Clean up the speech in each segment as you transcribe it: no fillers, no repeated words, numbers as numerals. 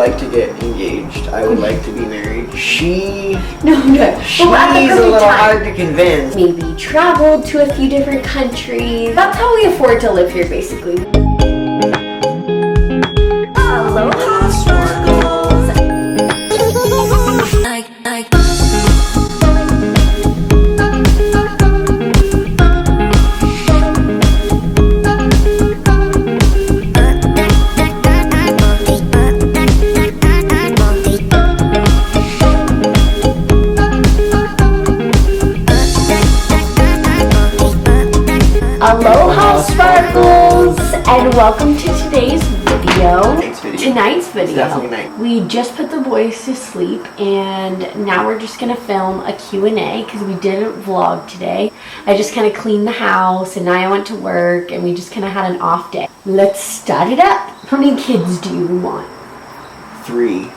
like to get engaged. I would like to be married. She's No. a little hard to convince. Maybe traveled to a few different countries. That's how we afford to live here, basically. Aloha sparkles. Aloha sparkles, and welcome to today's video. Tonight's video. We just put the boys to sleep, and now we're just gonna film a Q&A because we didn't vlog today. I just kind of cleaned the house, and Naya went to work, and we just kind of had an off day. Let's start it up. How many kids do you want? 3.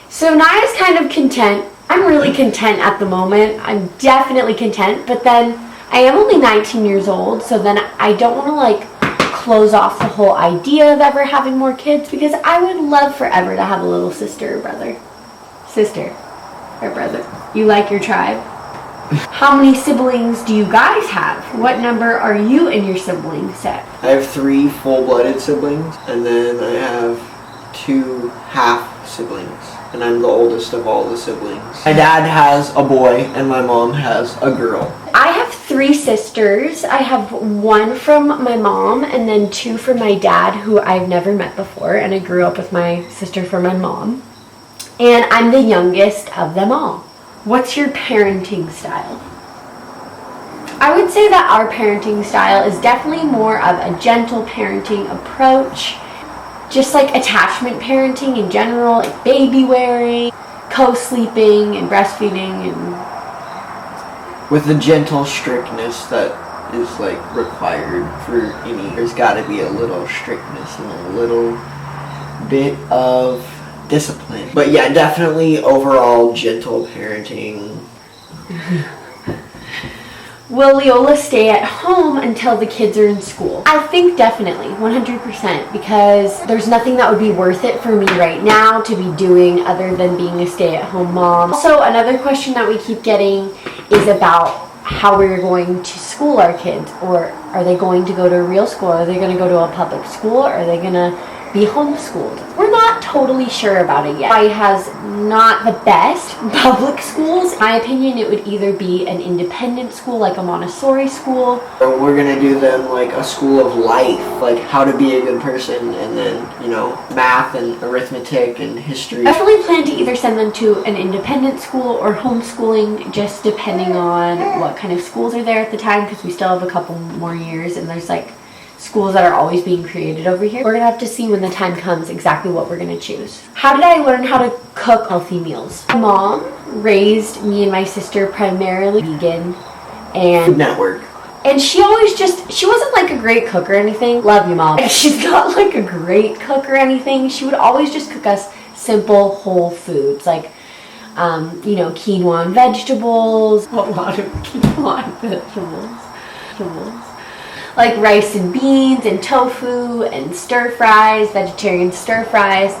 So Naya's kind of content. I'm really content at the moment. I'm definitely content, but then I am only 19 years old, so then I don't want to like close off the whole idea of ever having more kids, because I would love forever to have a little sister or brother. Sister or brother. You like your tribe? How many siblings do you guys have? What number are you in your sibling set? I have 3 full-blooded siblings, and then I have 2 half-siblings. And I'm the oldest of all the siblings. My dad has a boy, and my mom has a girl. I have 3 sisters. I have 1 from my mom, and then 2 from my dad, who I've never met before, and I grew up with my sister from my mom. And I'm the youngest of them all. What's your parenting style? I would say that our parenting style is definitely more of a gentle parenting approach. Just like attachment parenting in general, like baby wearing, co-sleeping and breastfeeding, and with the gentle strictness that is like required for any. There's got to be a little strictness and a little bit of discipline. But yeah, definitely overall gentle parenting. Will Leola stay at home until the kids are in school? I think definitely, 100%, because there's nothing that would be worth it for me right now to be doing other than being a stay-at-home mom. Also, another question that we keep getting is about how we're going to school our kids, or are they going to go to a real school? Are they going to go to a public school? Or are they going to be homeschooled? We're not totally sure about it yet. Hawaii has not the best public schools. In my opinion, it would either be an independent school, like a Montessori school. Or we're gonna do them like a school of life, like how to be a good person, and then, you know, math and arithmetic and history. I definitely plan to either send them to an independent school or homeschooling, just depending on what kind of schools are there at the time, because we still have a couple more years, and there's like schools that are always being created over here. We're gonna have to see when the time comes exactly what we're gonna choose. How did I learn how to cook healthy meals? My mom raised me and my sister primarily vegan, and Food Network. And she wasn't like a great cook or anything. Love you, Mom. She's not like a great cook or anything. She would always just cook us simple whole foods, like quinoa and vegetables. A lot of quinoa and vegetables. Like rice and beans and tofu and stir fries, vegetarian stir fries.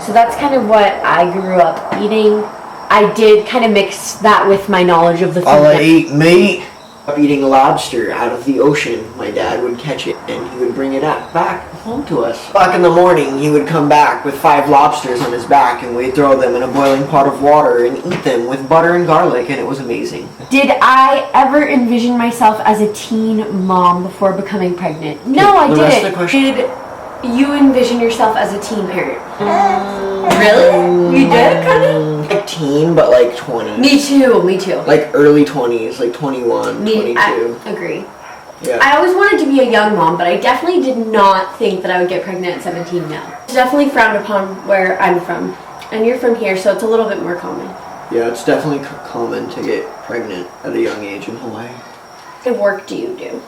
So that's kind of what I grew up eating. I did kind of mix that with my knowledge of the food. All I eat meat. Eating lobster out of the ocean. My dad would catch it and he would bring it back home to us. Back in the morning, he would come back with 5 lobsters on his back, and we'd throw them in a boiling pot of water and eat them with butter and garlic, and it was amazing. Did I ever envision myself as a teen mom before becoming pregnant? No, I didn't. Did you envision yourself as a teen parent? Really? You did, kind of? Like teen, but like 20. Me too. Like early 20s, like 21, 22. I agree. Yeah. I always wanted to be a young mom, but I definitely did not think that I would get pregnant at 17 now. It's definitely frowned upon where I'm from. And you're from here, so it's a little bit more common. Yeah, it's definitely common to get pregnant at a young age in Hawaii. What work do you do?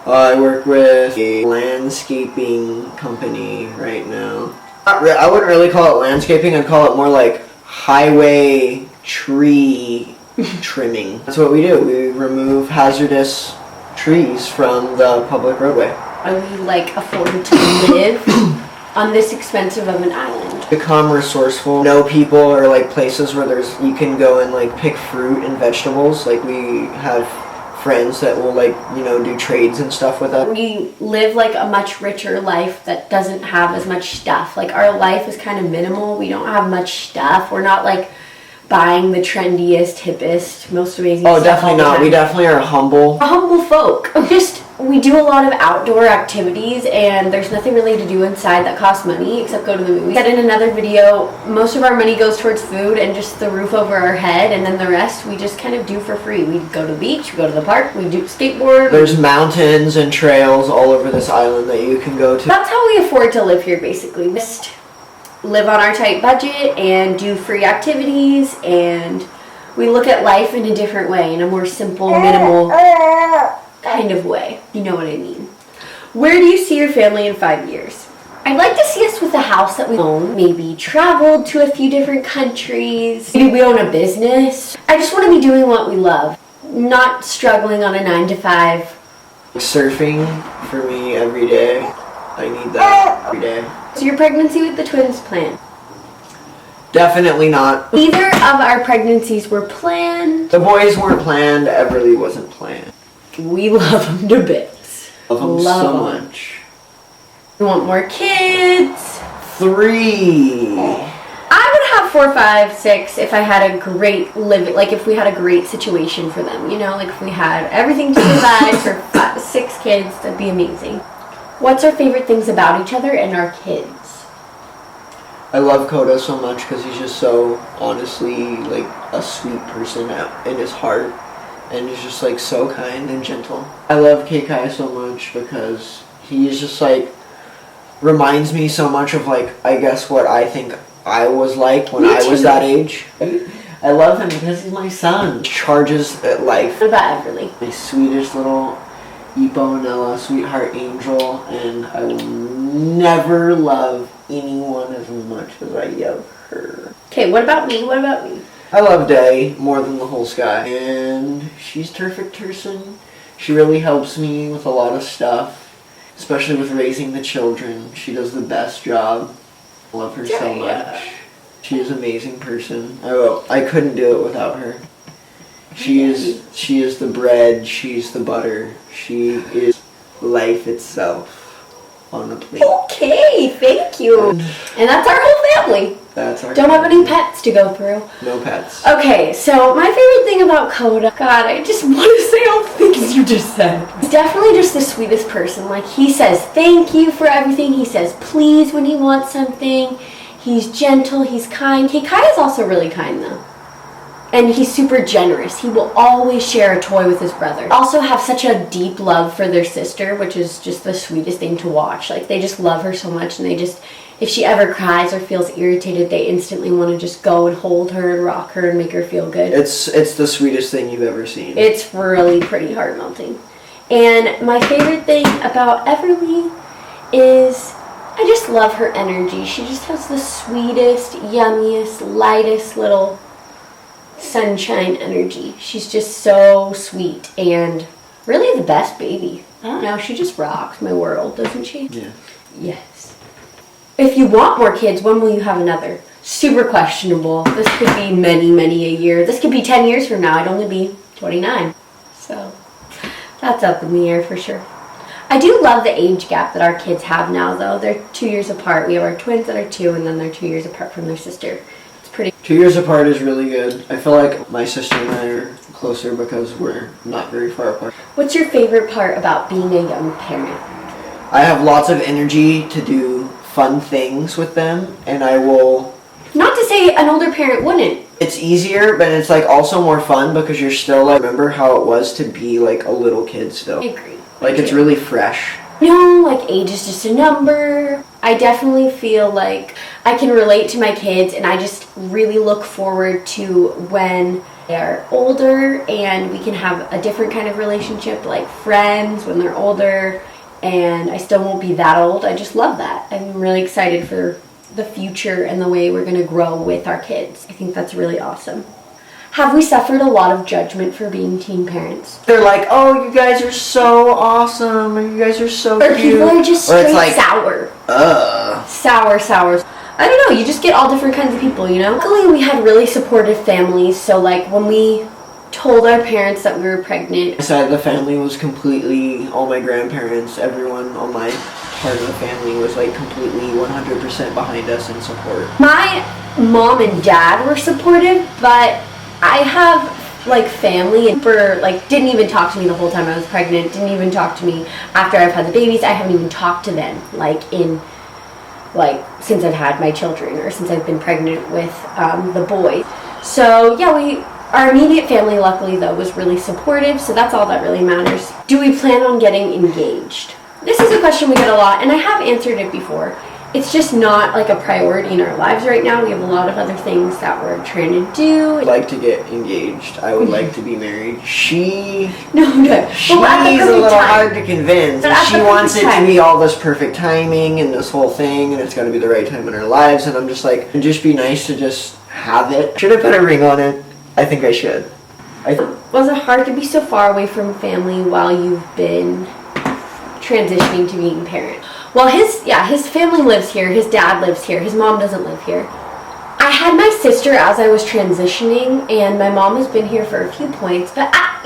I work with a landscaping company right now. I wouldn't really call it landscaping. I'd call it more like highway tree trimming. That's what we do. We remove hazardous trees from the public roadway. Are we like afforded to live on this expensive of an island. Become resourceful, know people or like places where you can go and like pick fruit and vegetables. Like we have friends that will like, you know, do trades and stuff with us. We live like a much richer life that doesn't have as much stuff. Like our life is kind of minimal. We don't have much stuff. We're not like buying the trendiest, hippest, most amazing stuff. Oh, definitely not. We definitely are humble. We're humble folk. We do a lot of outdoor activities, and there's nothing really to do inside that costs money except go to the movies. I said in another video, most of our money goes towards food and just the roof over our head, and then the rest we just kind of do for free. We go to the beach, we go to the park, we do skateboard. There's mountains and trails all over this island that you can go to. That's how we afford to live here, basically. Just live on our tight budget and do free activities, and we look at life in a different way, in a more simple, minimal kind of way. You know what I mean. Where do you see your family in 5 years? I'd like to see us with a house that we own, maybe traveled to a few different countries, maybe we own a business. I just want to be doing what we love, not struggling on a 9-to-5. Surfing for me every day. I need that every day. So your pregnancy with the twins planned? Definitely not. Neither of our pregnancies were planned. The boys weren't planned. Everly wasn't planned. We love them to bits. Love them so much. We want more kids. 3. I would have 4, 5, 6 if I had a great like if we had a great situation for them, you know, like if we had everything to survive for 6 kids, that'd be amazing. What's our favorite things about each other and our kids? I love Koda so much because he's just so honestly like a sweet person in his heart, and he's just like so kind and gentle. I love Kekai so much because he's just like reminds me so much of like I guess what I think I was like when I was that age. I love him because he's my son. Charges at life. What about Everly? My sweetest little Iponella, sweetheart angel, and I will never love anyone as much as I love her. Okay, what about me? What about me? I love Day more than the whole sky, and she's a terrific person. She really helps me with a lot of stuff, especially with raising the children. She does the best job. I love her so much. She is an amazing person. I couldn't do it without her. She is the bread, she's the butter, she is life itself on the plate. Okay, thank you. And that's our whole family. That's our Don't have any pets to go through. No pets. Okay, so my favorite thing about Koda, God, I just want to say all the things you just said. He's definitely just the sweetest person. Like, he says thank you for everything. He says please when he wants something. He's gentle, he's kind. Kai is also really kind though. And he's super generous. He will always share a toy with his brother. Also have such a deep love for their sister, which is just the sweetest thing to watch. Like, they just love her so much, and they just, if she ever cries or feels irritated, they instantly want to just go and hold her and rock her and make her feel good. It's the sweetest thing you've ever seen. It's really pretty heart-melting. And my favorite thing about Everly is I just love her energy. She just has the sweetest, yummiest, lightest little sunshine energy. She's just so sweet and really the best baby. I don't know, she just rocks my world, doesn't she? Yeah. Yes. If you want more kids, when will you have another? Super questionable. This could be many, many a year. This could be 10 years from now. I'd only be 29. So that's up in the air for sure. I do love the age gap that our kids have now, though. They're 2 years apart. We have our twins that are 2, and then they're 2 years apart from their sister. It's pretty. 2 years apart is really good. I feel like my sister and I are closer because we're not very far apart. What's your favorite part about being a young parent? I have lots of energy to do fun things with them, and I will... Not to say an older parent wouldn't. It's easier, but it's like also more fun because you're still like, remember how it was to be like a little kid still. I agree. Like, it's really fresh. No, like, age is just a number. I definitely feel like I can relate to my kids, and I just really look forward to when they're older and we can have a different kind of relationship, like friends when they're older, and I still won't be that old. I just love that. I'm really excited for the future and the way we're going to grow with our kids. I think that's really awesome. Have we suffered a lot of judgment for being teen parents? They're like, oh, you guys are so awesome, or you guys are so Or cute. people are just Or it's straight like, sour. Sour. I don't know, you just get all different kinds of people, you know? Luckily, we had really supportive families, so like when we told our parents that we were pregnant. My side of the family was completely, all my grandparents, everyone on my part of the family was like completely 100% behind us in support. My mom and dad were supportive, but I have like family and didn't even talk to me the whole time I was pregnant, didn't even talk to me after I've had the babies. I haven't even talked to them since I've had my children or since I've been pregnant with the boys. So yeah, our immediate family, luckily though, was really supportive, so that's all that really matters. Do we plan on getting engaged? This is a question we get a lot, and I have answered it before. It's just not like a priority in our lives right now. We have a lot of other things that we're trying to do. I'd like to get engaged. I would like to be married. She's a little hard to convince. She wants it to be all this perfect timing and this whole thing, and it's got to be the right time in our lives, and I'm just like, it'd just be nice to just have it. Should I put a ring on it? I think I should. Was it hard to be so far away from family while you've been transitioning to being a parent? Well, his family lives here, his dad lives here, his mom doesn't live here. I had my sister as I was transitioning, and my mom has been here for a few points, but I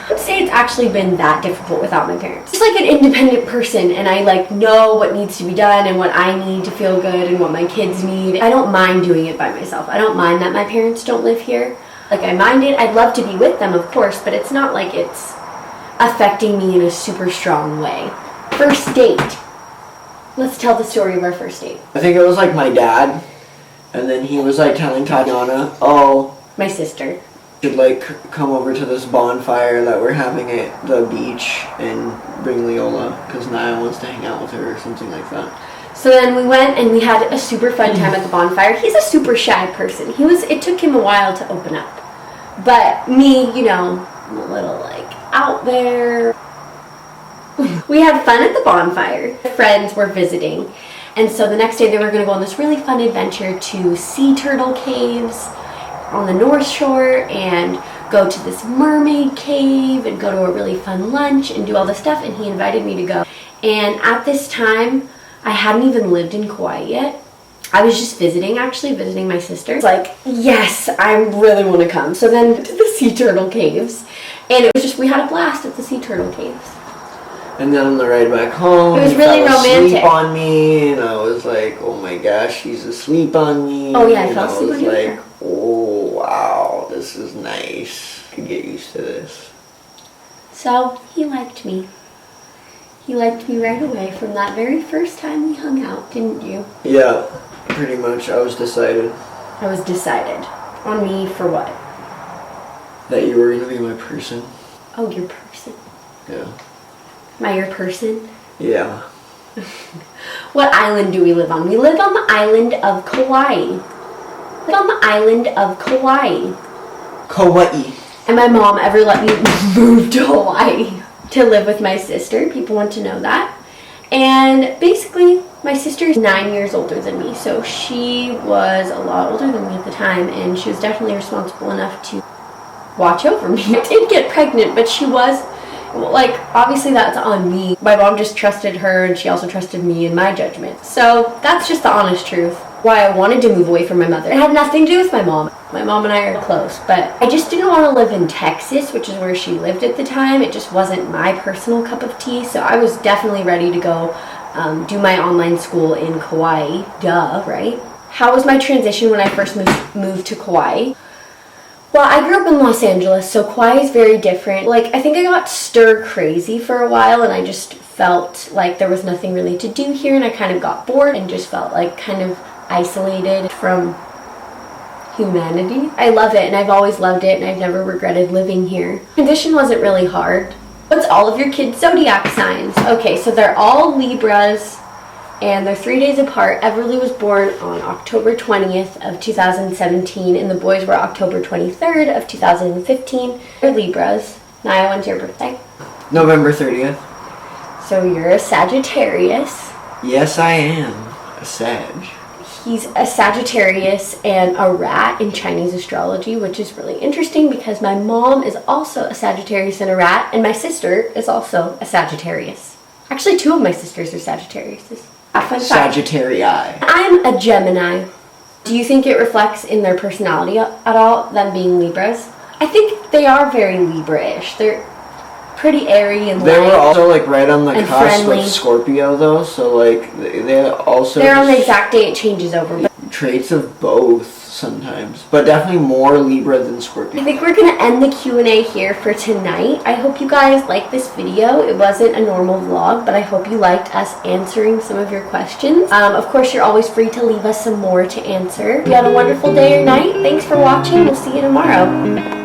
would say it's actually been that difficult without my parents. Just like an independent person, and I know what needs to be done and what I need to feel good and what my kids need. I don't mind doing it by myself. I don't mind that my parents don't live here. I mind it. I'd love to be with them, of course, but it's not like it's affecting me in a super strong way. First date. Let's tell the story of our first date. I think it was my dad, and then he was telling Tatiana, oh, my sister, should come over to this bonfire that we're having at the beach and bring Leola because Naya wants to hang out with her or something like that. So then we went and we had a super fun time at the bonfire. He's a super shy person. It took him a while to open up. But me, I'm a little out there. We had fun at the bonfire. Friends were visiting. And so the next day they were going to go on this really fun adventure to sea turtle caves on the North Shore and go to this mermaid cave and go to a really fun lunch and do all this stuff, and he invited me to go. And at this time, I hadn't even lived in Kauai yet. I was just visiting my sister. Yes, I really want to come. So then to the sea turtle caves, and it was just, we had a blast at the sea turtle caves. And then on the ride back home, it was really romantic. Asleep on me, and I was like, oh my gosh, he's asleep on me. Oh yeah, I fell asleep on you. I was like, oh wow, this is nice. I could get used to this. So he liked me. He liked me right away from that very first time we hung out, didn't you? Yeah, pretty much. I was decided. I was decided. On me for what? That you were going to be my person. Oh, your person. Yeah. Am I your person? Yeah. What island do we live on? We live on the island of Kauai. Kauai. And my mom ever let me move to Hawaii to live with my sister. People want to know that. And basically, my sister is 9 years older than me, so she was a lot older than me at the time, and she was definitely responsible enough to watch over me. I did get pregnant, but she was, obviously that's on me. My mom just trusted her, and she also trusted me in my judgment. So that's just the honest truth. Why I wanted to move away from my mother. It had nothing to do with my mom. My mom and I are close, but I just didn't want to live in Texas, which is where she lived at the time. It just wasn't my personal cup of tea, so I was definitely ready to go do my online school in Kauai. Duh, right? How was my transition when I first moved to Kauai? Well, I grew up in Los Angeles, so Kauai is very different. I think I got stir crazy for a while, and I just felt like there was nothing really to do here, and I kind of got bored and just felt kind of isolated from humanity. I love it, and I've always loved it, and I've never regretted living here. Transition wasn't really hard. What's all of your kids' zodiac signs? Okay, so they're all Libras, and they're 3 days apart. Everly was born on October 20th of 2017, and the boys were October 23rd of 2015. They're Libras. Naya, when's your birthday? November 30th. So you're a Sagittarius. Yes, I am a Sag. He's a Sagittarius and a rat in Chinese astrology, which is really interesting because my mom is also a Sagittarius and a rat, and my sister is also a Sagittarius. Actually, 2 of my sisters are Sagittarius. Sagittarii. I'm a Gemini. Do you think it reflects in their personality at all, them being Libras? I think they are very Libra-ish. They're pretty airy and They light. were also like right on the cusp friendly. of Scorpio though, so like they also They're on the exact day it changes over. But traits of both sometimes, but definitely more Libra than Scorpio. I think we're gonna end the Q&A here for tonight. I hope you guys liked this video. It wasn't a normal vlog, but I hope you liked us answering some of your questions. Of course, you're always free to leave us some more to answer. If you had a wonderful day or night, thanks for watching. We'll see you tomorrow.